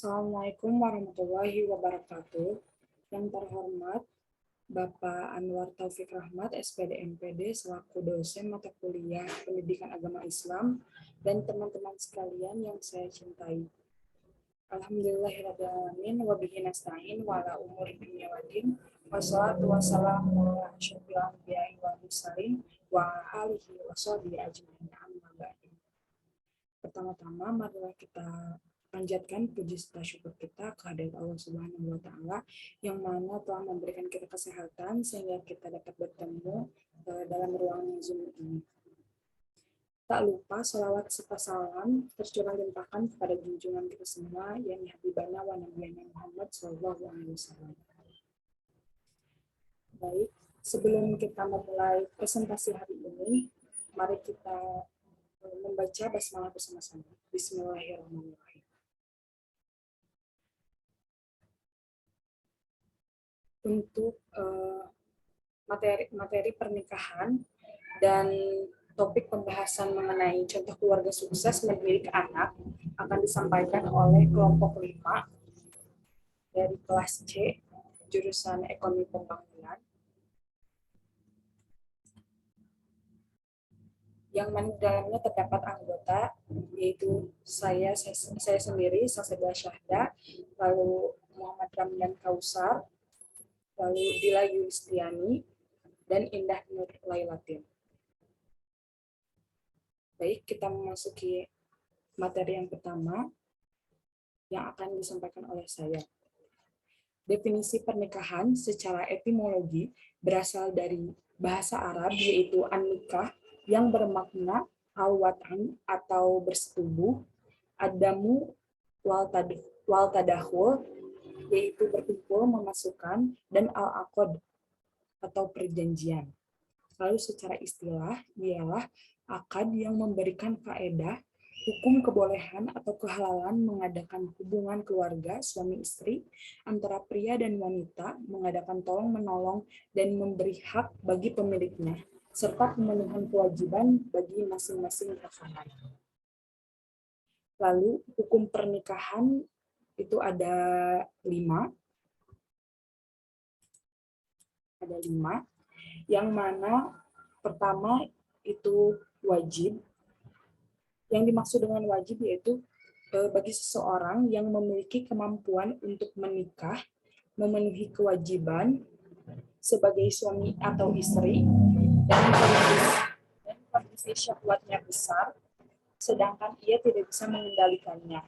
Assalamualaikum warahmatullahi wabarakatuh. Yang terhormat Bapak Anwar Taufik Rahmat, SPD MPD, selaku dosen mata kuliah Pendidikan Agama Islam, dan teman-teman sekalian yang saya cintai. Alhamdulillahirrahmanirrahim, wabihi nasta'in, wala umuri dunia wadin, wassalatu wassalamu ala asyrofil anbiya'i wal mursalin, wa alihi wa sahbihi ajma'in, amma ba'du. Pertama-tama, marilah kita panjatkan puji serta syukur kita kehadirat Allah Subhanahu wa Ta'ala yang mana telah memberikan kita kesehatan sehingga kita dapat bertemu dalam ruangan Zoom ini. Tak lupa salawat serta salam tercurah limpahkan kepada junjungan kita semua yang Habibana wa Nabiyana Muhammad Sallallahu Alaihi Wasallam. Baik, sebelum kita memulai presentasi hari ini, mari kita membaca basmalah bersama-sama. Bismillahirrahmanirrahim. Untuk materi pernikahan dan topik pembahasan mengenai contoh keluarga sukses mendidik anak akan disampaikan oleh kelompok 5 dari kelas C, jurusan Ekonomi Pembangunan, yang mana dalamnya terdapat anggota, yaitu saya sendiri, Sasebila Syahda, lalu Muhammad Ramdan Kausar, lalu Dila Yulistiani, dan Indah Nur Lailatin. Baik, kita memasuki materi yang pertama yang akan disampaikan oleh saya. Definisi pernikahan secara etimologi berasal dari bahasa Arab, yaitu an-nikah, yang bermakna al-wat'an atau bersetubuh, adamu wal tadakhul, yaitu berkumpul, memasukkan, dan al-aqd atau perjanjian. Lalu secara istilah ialah akad yang memberikan faedah, hukum kebolehan atau kehalalan mengadakan hubungan keluarga suami istri antara pria dan wanita, mengadakan tolong-menolong dan memberi hak bagi pemiliknya, serta pemenuhan kewajiban bagi masing-masing pasangan. Lalu hukum pernikahan itu ada 5. Ada 5, yang mana pertama itu wajib. Yang dimaksud dengan wajib yaitu bagi seseorang yang memiliki kemampuan untuk menikah, memenuhi kewajiban sebagai suami atau istri, dan kondisi syahwatnya besar, sedangkan ia tidak bisa mengendalikannya,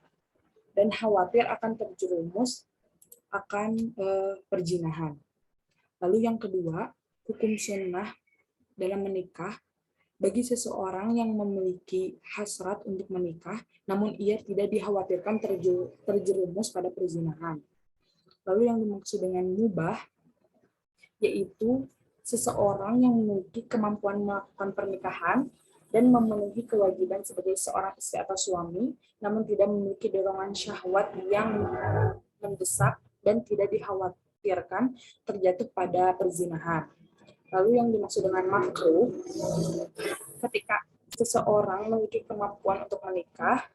dan khawatir akan terjerumus akan perzinahan. Lalu yang kedua, hukum sunnah dalam menikah bagi seseorang yang memiliki hasrat untuk menikah, namun ia tidak dikhawatirkan terjerumus pada perzinahan. Lalu yang dimaksud dengan mubah, yaitu seseorang yang memiliki kemampuan melakukan pernikahan dan memenuhi kewajiban sebagai seorang istri atau suami, namun tidak memiliki dorongan syahwat yang mendesak dan tidak dikhawatirkan terjatuh pada perzinahan. Lalu yang dimaksud dengan makruh, ketika seseorang memiliki kemampuan untuk menikah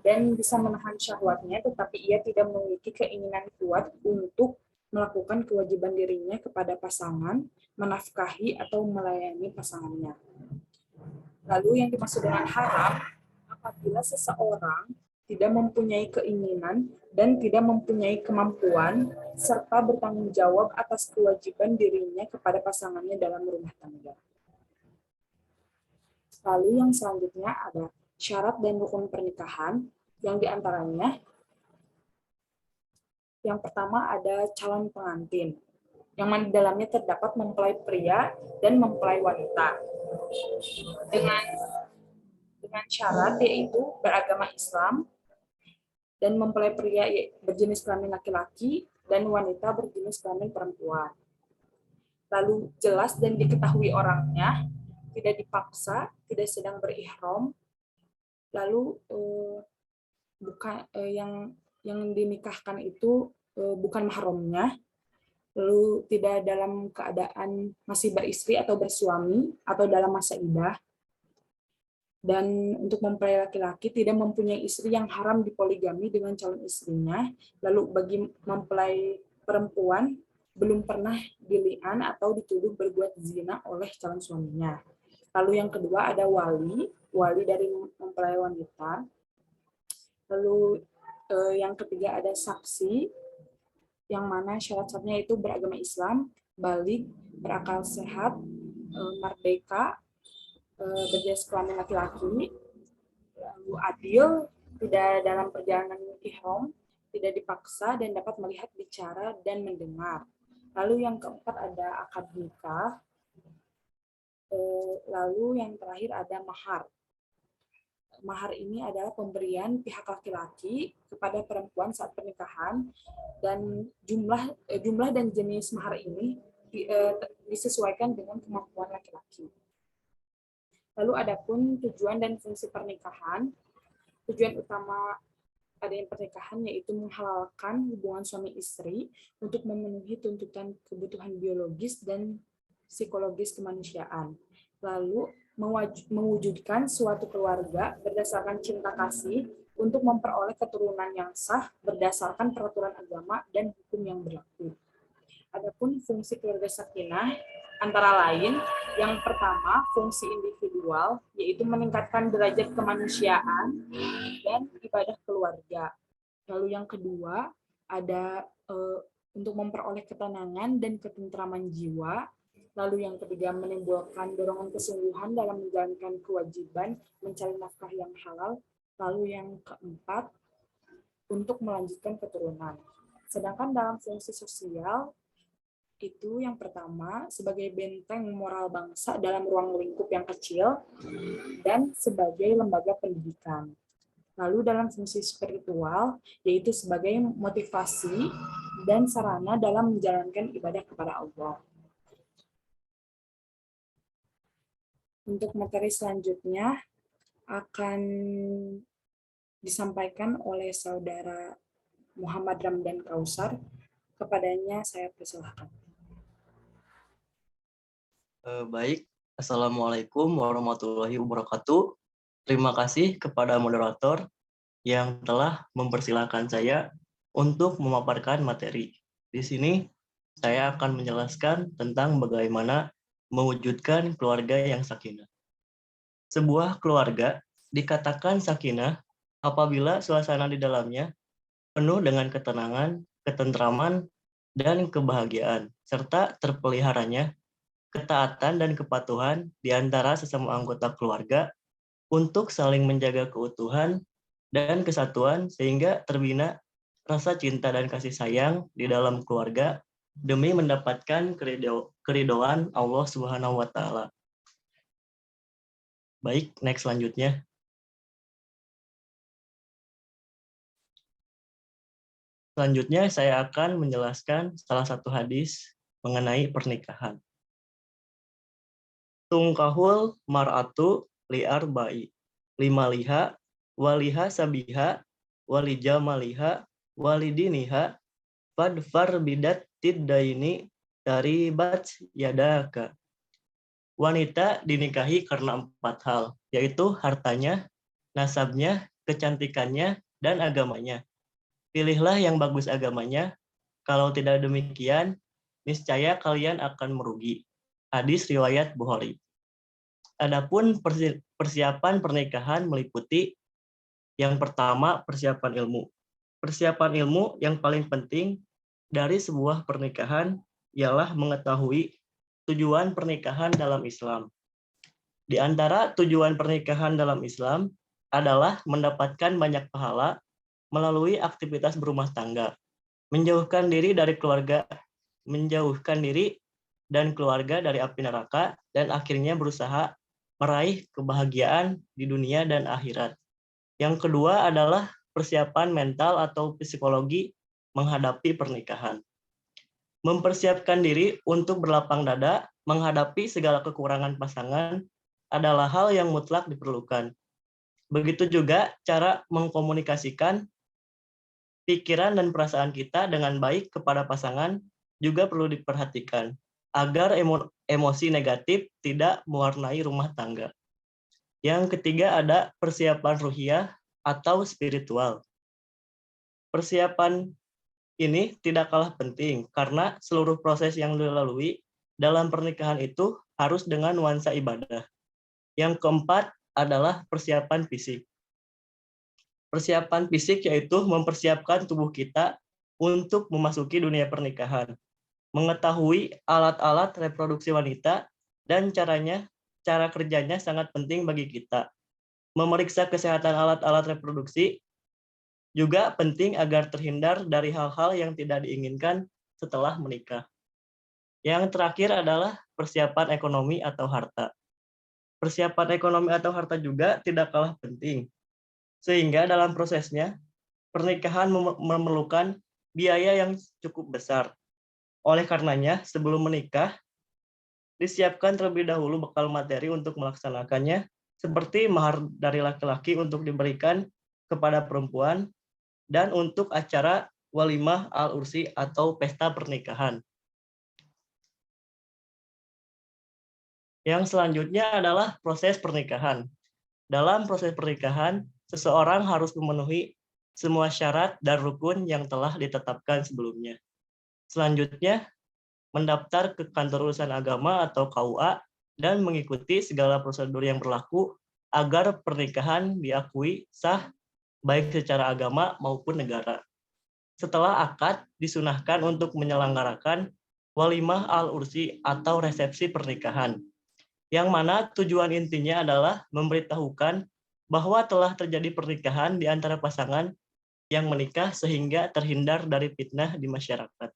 dan bisa menahan syahwatnya, tetapi ia tidak memiliki keinginan kuat untuk melakukan kewajiban dirinya kepada pasangan, menafkahi atau melayani pasangannya. Lalu yang dimaksud dengan haram, apabila seseorang tidak mempunyai keinginan dan tidak mempunyai kemampuan, serta bertanggung jawab atas kewajiban dirinya kepada pasangannya dalam rumah tangga. Lalu yang selanjutnya ada syarat dan rukun pernikahan, yang diantaranya yang pertama ada calon pengantin, yang mana di dalamnya terdapat mempelai pria dan mempelai wanita. Dengan syarat yaitu beragama Islam, dan mempelai pria berjenis kelamin laki-laki dan wanita berjenis kelamin perempuan. Lalu jelas dan diketahui orangnya, tidak dipaksa, tidak sedang berihram. Lalu bukan yang dinikahkan itu bukan mahramnya. Lalu tidak dalam keadaan masih beristri atau bersuami atau dalam masa iddah. Dan untuk mempelai laki-laki tidak mempunyai istri yang haram dipoligami dengan calon istrinya. Lalu bagi mempelai perempuan belum pernah dili'an atau dituduh berbuat zina oleh calon suaminya. Lalu yang kedua ada wali dari mempelai wanita. Lalu yang ketiga ada saksi, yang mana syarat-syaratnya itu beragama Islam, balik, berakal sehat, merdeka, berjenis kelamin laki-laki, lalu adil, tidak dalam perjalanan ihram, tidak dipaksa, dan dapat melihat, bicara, dan mendengar. Lalu yang keempat ada akad nikah. Lalu yang terakhir ada mahar. Mahar ini adalah pemberian pihak laki-laki kepada perempuan saat pernikahan, dan jumlah dan jenis mahar ini disesuaikan dengan kemampuan laki-laki. Lalu adapun tujuan dan fungsi pernikahan. Tujuan utama adanya pernikahan yaitu menghalalkan hubungan suami istri untuk memenuhi tuntutan kebutuhan biologis dan psikologis kemanusiaan. Lalu mewujudkan suatu keluarga berdasarkan cinta kasih untuk memperoleh keturunan yang sah berdasarkan peraturan agama dan hukum yang berlaku. Adapun fungsi keluarga sakinah antara lain, yang pertama fungsi individual, yaitu meningkatkan derajat kemanusiaan dan ibadah keluarga. Lalu yang kedua ada untuk memperoleh ketenangan dan ketentraman jiwa. Lalu yang ketiga menimbulkan dorongan kesungguhan dalam menjalankan kewajiban mencari nafkah yang halal. Lalu yang keempat untuk melanjutkan keturunan. Sedangkan dalam fungsi sosial itu yang pertama sebagai benteng moral bangsa dalam ruang lingkup yang kecil dan sebagai lembaga pendidikan. Lalu dalam fungsi spiritual yaitu sebagai motivasi dan sarana dalam menjalankan ibadah kepada Allah. Untuk materi selanjutnya akan disampaikan oleh saudara Muhammad Ramdan Kausar. Kepadanya saya persilahkan. Baik, Assalamualaikum warahmatullahi wabarakatuh. Terima kasih kepada moderator yang telah mempersilahkan saya untuk memaparkan materi. Di sini saya akan menjelaskan tentang bagaimana mewujudkan keluarga yang sakinah. Sebuah keluarga dikatakan sakinah apabila suasana di dalamnya penuh dengan ketenangan, ketentraman, dan kebahagiaan, serta terpeliharanya ketaatan dan kepatuhan di antara sesama anggota keluarga untuk saling menjaga keutuhan dan kesatuan sehingga terbina rasa cinta dan kasih sayang di dalam keluarga demi mendapatkan keridhaan Allah Subhanahu wa taala. Baik, next selanjutnya. Selanjutnya saya akan menjelaskan salah satu hadis mengenai pernikahan. Tungkahul mar'atu li'arba'i, limaliha, waliha sabiha, walijamaliha, walidiniha, fadfar bidat tiddaini taribat yadaka. Wanita dinikahi karena 4 hal, yaitu hartanya, nasabnya, kecantikannya, dan agamanya. Pilihlah yang bagus agamanya, kalau tidak demikian, niscaya kalian akan merugi. Hadis riwayat Bukhari. Adapun persiapan pernikahan meliputi yang pertama persiapan ilmu. Persiapan ilmu yang paling penting dari sebuah pernikahan ialah mengetahui tujuan pernikahan dalam Islam. Di antara tujuan pernikahan dalam Islam adalah mendapatkan banyak pahala melalui aktivitas berumah tangga, menjauhkan diri dan keluarga dari api neraka, dan akhirnya berusaha meraih kebahagiaan di dunia dan akhirat. Yang kedua adalah persiapan mental atau psikologi menghadapi pernikahan. Mempersiapkan diri untuk berlapang dada menghadapi segala kekurangan pasangan adalah hal yang mutlak diperlukan. Begitu juga cara mengkomunikasikan pikiran dan perasaan kita dengan baik kepada pasangan juga perlu diperhatikan agar emosi negatif tidak mewarnai rumah tangga. Yang ketiga ada persiapan ruhiyah atau spiritual. Persiapan ini tidak kalah penting karena seluruh proses yang dilalui dalam pernikahan itu harus dengan nuansa ibadah. Yang keempat adalah persiapan fisik. Persiapan fisik yaitu mempersiapkan tubuh kita untuk memasuki dunia pernikahan, mengetahui alat-alat reproduksi wanita dan cara kerjanya sangat penting bagi kita. Memeriksa kesehatan alat-alat reproduksi juga penting agar terhindar dari hal-hal yang tidak diinginkan setelah menikah. Yang terakhir adalah persiapan ekonomi atau harta. Persiapan ekonomi atau harta juga tidak kalah penting, sehingga dalam prosesnya pernikahan memerlukan biaya yang cukup besar. Oleh karenanya, sebelum menikah, disiapkan terlebih dahulu bekal materi untuk melaksanakannya, seperti mahar dari laki-laki untuk diberikan kepada perempuan, dan untuk acara walimah al-ursi atau pesta pernikahan. Yang selanjutnya adalah proses pernikahan. Dalam proses pernikahan, seseorang harus memenuhi semua syarat dan rukun yang telah ditetapkan sebelumnya. Selanjutnya, mendaftar ke kantor urusan agama atau KUA dan mengikuti segala prosedur yang berlaku agar pernikahan diakui sah baik secara agama maupun negara. Setelah akad, disunahkan untuk menyelenggarakan walimah al-ursi atau resepsi pernikahan, yang mana tujuan intinya adalah memberitahukan bahwa telah terjadi pernikahan di antara pasangan yang menikah sehingga terhindar dari fitnah di masyarakat.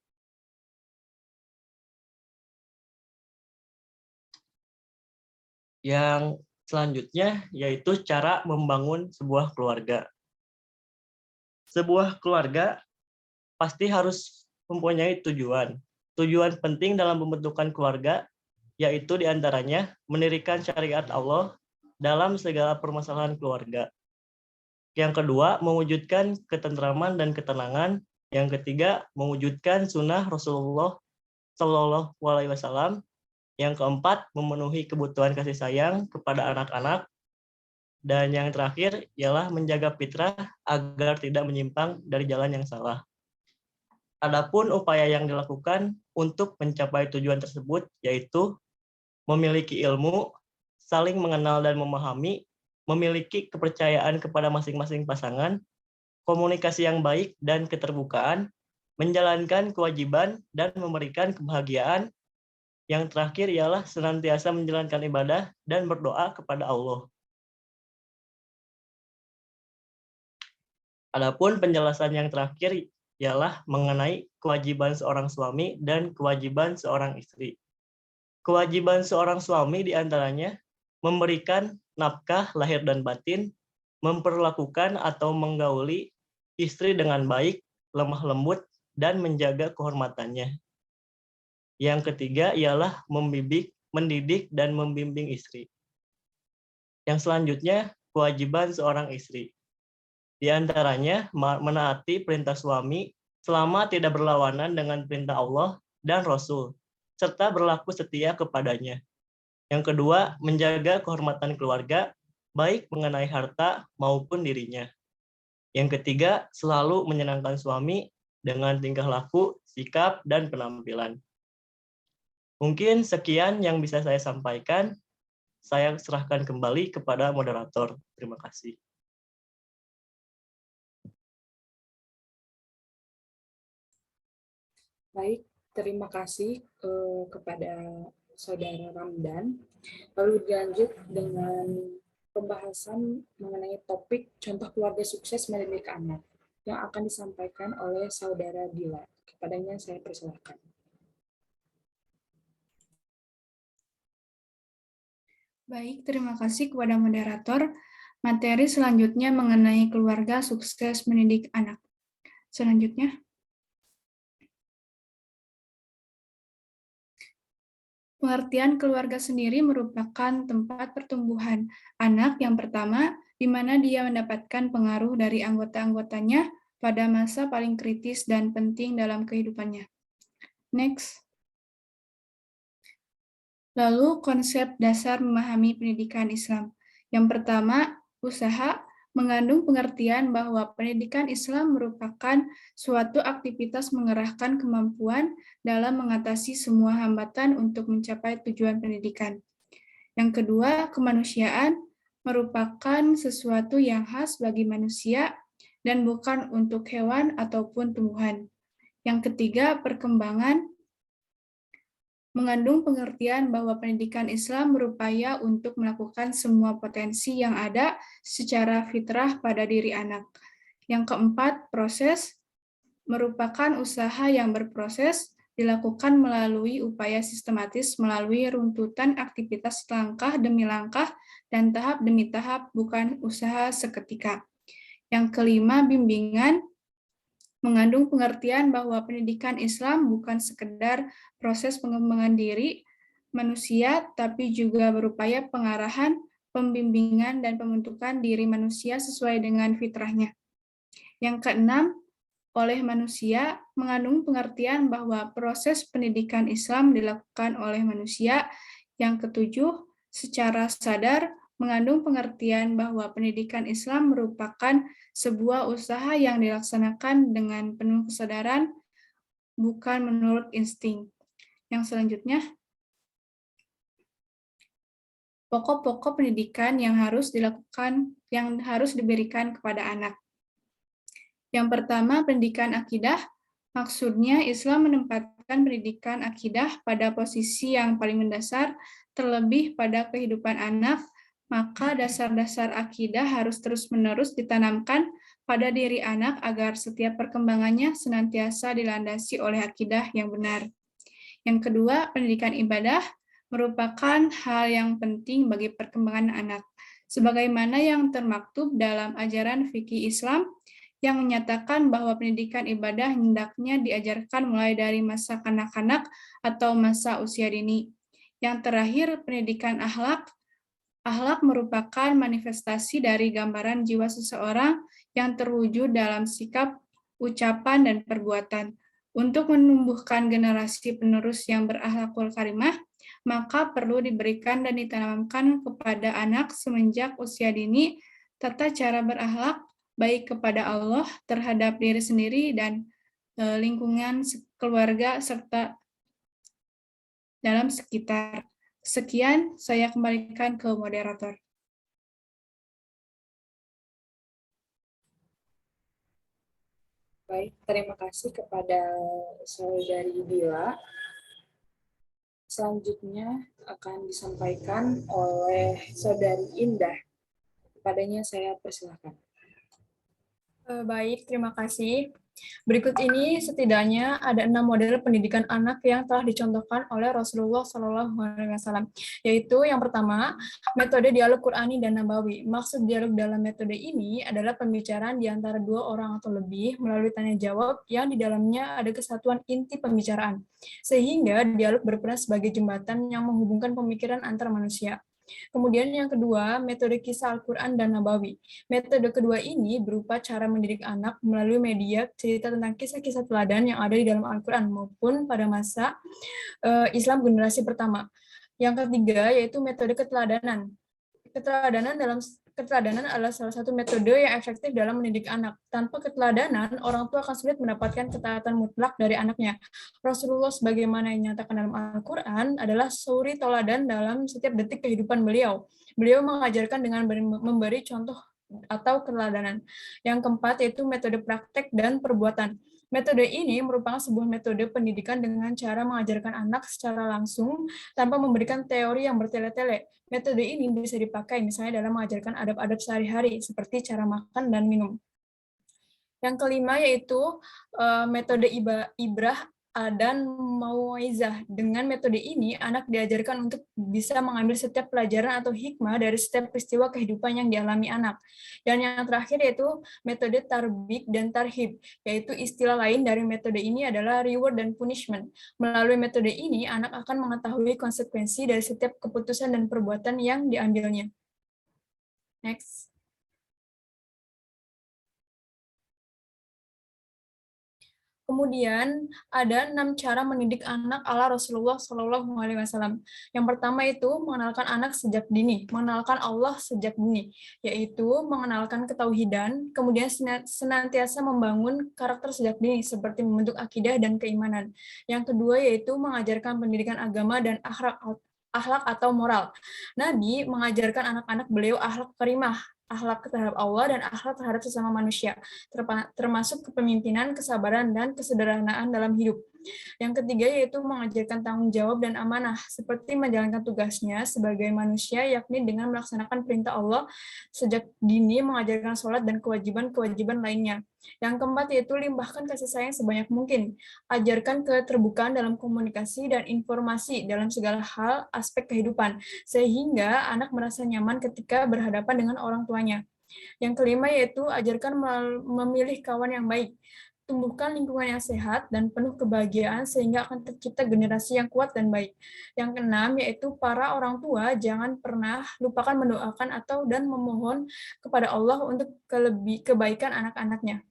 Yang selanjutnya yaitu cara membangun sebuah keluarga. Sebuah keluarga pasti harus mempunyai tujuan. Tujuan penting dalam pembentukan keluarga yaitu diantaranya mendirikan syariat Allah dalam segala permasalahan keluarga. Yang kedua, mewujudkan ketentraman dan ketenangan. Yang ketiga, mewujudkan sunnah Rasulullah Shallallahu Alaihi Wasallam. Yang keempat, memenuhi kebutuhan kasih sayang kepada anak-anak. Dan yang terakhir ialah menjaga fitrah agar tidak menyimpang dari jalan yang salah. Adapun upaya yang dilakukan untuk mencapai tujuan tersebut yaitu memiliki ilmu, saling mengenal dan memahami, memiliki kepercayaan kepada masing-masing pasangan, komunikasi yang baik dan keterbukaan, menjalankan kewajiban dan memberikan kebahagiaan. Yang terakhir ialah senantiasa menjalankan ibadah dan berdoa kepada Allah. Adapun penjelasan yang terakhir ialah mengenai kewajiban seorang suami dan kewajiban seorang istri. Kewajiban seorang suami diantaranya memberikan nafkah lahir dan batin, memperlakukan atau menggauli istri dengan baik, lemah lembut, dan menjaga kehormatannya. Yang ketiga ialah mendidik dan membimbing istri. Yang selanjutnya, kewajiban seorang istri. Di antaranya menaati perintah suami selama tidak berlawanan dengan perintah Allah dan Rasul, serta berlaku setia kepadanya. Yang kedua, menjaga kehormatan keluarga, baik mengenai harta maupun dirinya. Yang ketiga, selalu menyenangkan suami dengan tingkah laku, sikap, dan penampilan. Mungkin sekian yang bisa saya sampaikan. Saya serahkan kembali kepada moderator. Terima kasih. Baik, terima kasih kepada Saudara Ramdan. Lalu dilanjut dengan pembahasan mengenai topik contoh keluarga sukses mendidik anak yang akan disampaikan oleh Saudara Dila. Kepadanya saya persilahkan. Baik, terima kasih kepada moderator. Materi selanjutnya mengenai keluarga sukses mendidik anak. Selanjutnya. Pengertian keluarga sendiri merupakan tempat pertumbuhan anak yang pertama, di mana dia mendapatkan pengaruh dari anggota-anggotanya pada masa paling kritis dan penting dalam kehidupannya. Next. Lalu konsep dasar memahami pendidikan Islam. Yang pertama, usaha mengandung pengertian bahwa pendidikan Islam merupakan suatu aktivitas mengerahkan kemampuan dalam mengatasi semua hambatan untuk mencapai tujuan pendidikan. Yang kedua, kemanusiaan merupakan sesuatu yang khas bagi manusia dan bukan untuk hewan ataupun tumbuhan. Yang ketiga, perkembangan mengandung pengertian bahwa pendidikan Islam berupaya untuk melakukan semua potensi yang ada secara fitrah pada diri anak. Yang keempat, proses merupakan usaha yang berproses dilakukan melalui upaya sistematis melalui runtutan aktivitas langkah demi langkah dan tahap demi tahap, bukan usaha seketika. Yang kelima, bimbingan mengandung pengertian bahwa pendidikan Islam bukan sekedar proses pengembangan diri manusia, tapi juga berupaya pengarahan, pembimbingan, dan pembentukan diri manusia sesuai dengan fitrahnya. Yang keenam, oleh manusia mengandung pengertian bahwa proses pendidikan Islam dilakukan oleh manusia. Yang ketujuh, secara sadar mengandung pengertian bahwa pendidikan Islam merupakan sebuah usaha yang dilaksanakan dengan penuh kesadaran, bukan menurut insting. Yang selanjutnya, pokok-pokok pendidikan yang harus dilakukan, yang harus diberikan kepada anak. Yang pertama, pendidikan akidah. Maksudnya, Islam menempatkan pendidikan akidah pada posisi yang paling mendasar, terlebih pada kehidupan anak, maka dasar-dasar akidah harus terus-menerus ditanamkan pada diri anak agar setiap perkembangannya senantiasa dilandasi oleh akidah yang benar. Yang kedua, pendidikan ibadah merupakan hal yang penting bagi perkembangan anak. Sebagaimana yang termaktub dalam ajaran fikih Islam, yang menyatakan bahwa pendidikan ibadah hendaknya diajarkan mulai dari masa kanak-kanak atau masa usia dini. Yang terakhir, pendidikan akhlak. Akhlak merupakan manifestasi dari gambaran jiwa seseorang yang terwujud dalam sikap, ucapan, dan perbuatan. Untuk menumbuhkan generasi penerus yang berakhlakul karimah, maka perlu diberikan dan ditanamkan kepada anak semenjak usia dini tata cara berakhlak baik kepada Allah, terhadap diri sendiri, dan lingkungan keluarga, serta dalam sekitar. Sekian, saya kembalikan ke moderator. Baik, terima kasih kepada saudari Bila. Selanjutnya akan disampaikan oleh saudari Indah. Kepadanya saya persilahkan. Baik, terima kasih. Berikut ini setidaknya ada 6 model pendidikan anak yang telah dicontohkan oleh Rasulullah SAW, yaitu yang pertama, metode dialog Qur'ani dan Nabawi. Maksud dialog dalam metode ini adalah pembicaraan di antara dua orang atau lebih melalui tanya jawab yang di dalamnya ada kesatuan inti pembicaraan, sehingga dialog berperan sebagai jembatan yang menghubungkan pemikiran antar manusia. Kemudian yang kedua, metode kisah Al-Quran dan Nabawi. Metode kedua ini berupa cara mendidik anak melalui media cerita tentang kisah-kisah teladan yang ada di dalam Al-Quran maupun pada masa Islam generasi pertama. Yang ketiga yaitu metode keteladanan. Keteladanan adalah salah satu metode yang efektif dalam mendidik anak. Tanpa keteladanan, orang tua akan sulit mendapatkan ketaatan mutlak dari anaknya. Rasulullah sebagaimana yang dinyatakan dalam Al-Quran adalah suri toladan dalam setiap detik kehidupan beliau. Beliau mengajarkan dengan memberi contoh atau keteladanan. Yang keempat yaitu metode praktek dan perbuatan. Metode ini merupakan sebuah metode pendidikan dengan cara mengajarkan anak secara langsung tanpa memberikan teori yang bertele-tele. Metode ini bisa dipakai misalnya dalam mengajarkan adab-adab sehari-hari seperti cara makan dan minum. Yang kelima yaitu metode ibrah dan mauizah. Dengan metode ini, anak diajarkan untuk bisa mengambil setiap pelajaran atau hikmah dari setiap peristiwa kehidupan yang dialami anak. Dan yang terakhir yaitu metode tarbik dan tarhib, yaitu istilah lain dari metode ini adalah reward dan punishment. Melalui metode ini, anak akan mengetahui konsekuensi dari setiap keputusan dan perbuatan yang diambilnya. Next. Kemudian ada 6 cara mendidik anak ala Rasulullah Shallallahu Alaihi Wasallam. Yang pertama itu mengenalkan anak sejak dini, mengenalkan Allah sejak dini, yaitu mengenalkan ketauhidan, kemudian senantiasa membangun karakter sejak dini seperti membentuk akidah dan keimanan. Yang kedua yaitu mengajarkan pendidikan agama dan akhlak atau moral. Nabi mengajarkan anak-anak beliau akhlak karimah, akhlak terhadap Allah dan akhlak terhadap sesama manusia, termasuk kepemimpinan, kesabaran, dan kesederhanaan dalam hidup. Yang ketiga yaitu mengajarkan tanggung jawab dan amanah, seperti menjalankan tugasnya sebagai manusia, yakni dengan melaksanakan perintah Allah sejak dini, mengajarkan sholat dan kewajiban-kewajiban lainnya. Yang keempat yaitu limpahkan kasih sayang sebanyak mungkin, ajarkan keterbukaan dalam komunikasi dan informasi dalam segala hal aspek kehidupan, sehingga anak merasa nyaman ketika berhadapan dengan orang tuanya. Yang kelima yaitu ajarkan memilih kawan yang baik, tumbuhkan lingkungan yang sehat dan penuh kebahagiaan sehingga akan tercipta generasi yang kuat dan baik. Yang keenam yaitu para orang tua jangan pernah lupakan mendoakan dan memohon kepada Allah untuk kebaikan anak-anaknya.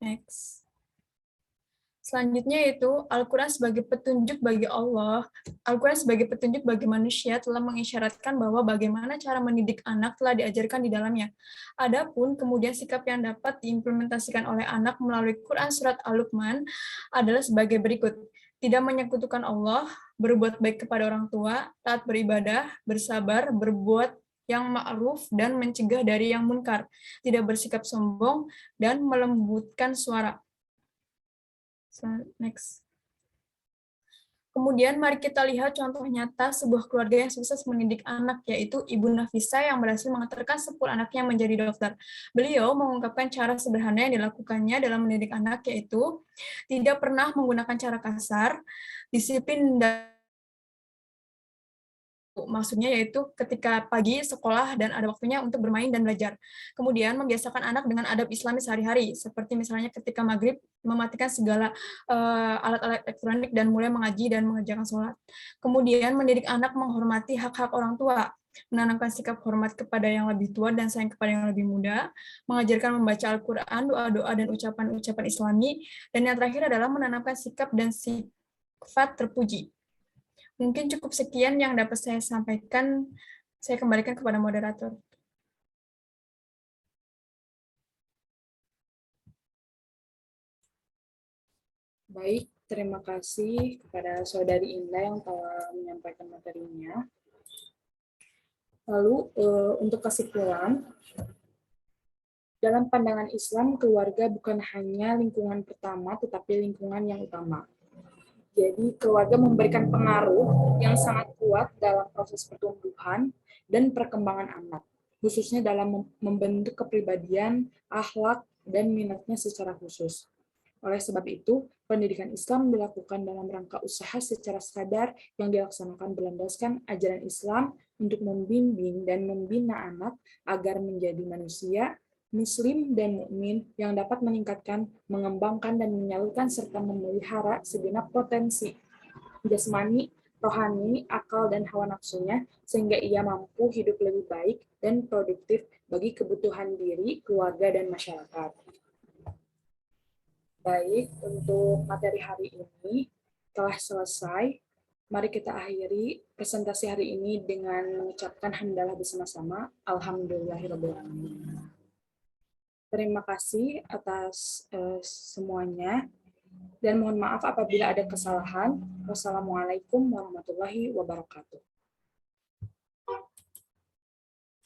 Next. Selanjutnya yaitu Al-Quran sebagai petunjuk bagi Allah. Al-Quran sebagai petunjuk bagi manusia telah mengisyaratkan bahwa bagaimana cara mendidik anak telah diajarkan di dalamnya. Adapun kemudian sikap yang dapat diimplementasikan oleh anak melalui Quran surat Al-Luqman adalah sebagai berikut. Tidak menyekutukan Allah, berbuat baik kepada orang tua, taat beribadah, bersabar, berbuat yang ma'ruf dan mencegah dari yang munkar, tidak bersikap sombong dan melembutkan suara. Next. Kemudian mari kita lihat contoh nyata sebuah keluarga yang sukses mendidik anak, yaitu Ibu Nafisa yang berhasil mengantarkan 10 anaknya menjadi dokter. Beliau mengungkapkan cara sederhana yang dilakukannya dalam mendidik anak, yaitu tidak pernah menggunakan cara kasar, disiplin dan maksudnya yaitu ketika pagi sekolah dan ada waktunya untuk bermain dan belajar. Kemudian membiasakan anak dengan adab Islami sehari-hari, seperti misalnya ketika maghrib mematikan segala alat-alat elektronik dan mulai mengaji dan mengerjakan sholat. Kemudian mendidik anak menghormati hak-hak orang tua, menanamkan sikap hormat kepada yang lebih tua dan sayang kepada yang lebih muda, mengajarkan membaca Al-Quran, doa-doa dan ucapan-ucapan Islami, dan yang terakhir adalah menanamkan sikap dan sifat terpuji. Mungkin cukup sekian yang dapat saya sampaikan. Saya kembalikan kepada moderator. Baik, terima kasih kepada Saudari Indah yang telah menyampaikan materinya. Lalu, untuk kesimpulan, dalam pandangan Islam, keluarga bukan hanya lingkungan pertama, tetapi lingkungan yang utama. Jadi, keluarga memberikan pengaruh yang sangat kuat dalam proses pertumbuhan dan perkembangan anak, khususnya dalam membentuk kepribadian, akhlak, dan minatnya secara khusus. Oleh sebab itu, pendidikan Islam dilakukan dalam rangka usaha secara sadar yang dilaksanakan berlandaskan ajaran Islam untuk membimbing dan membina anak agar menjadi manusia Muslim dan mukmin yang dapat meningkatkan, mengembangkan, dan menyalurkan serta memelihara segenap potensi jasmani, rohani, akal, dan hawa nafsunya sehingga ia mampu hidup lebih baik dan produktif bagi kebutuhan diri, keluarga, dan masyarakat. Baik, untuk materi hari ini telah selesai. Mari kita akhiri presentasi hari ini dengan mengucapkan hamdalah bersama-sama. Alhamdulillahirrahmanirrahim. Terima kasih atas semuanya, dan mohon maaf apabila ada kesalahan. Wassalamualaikum warahmatullahi wabarakatuh.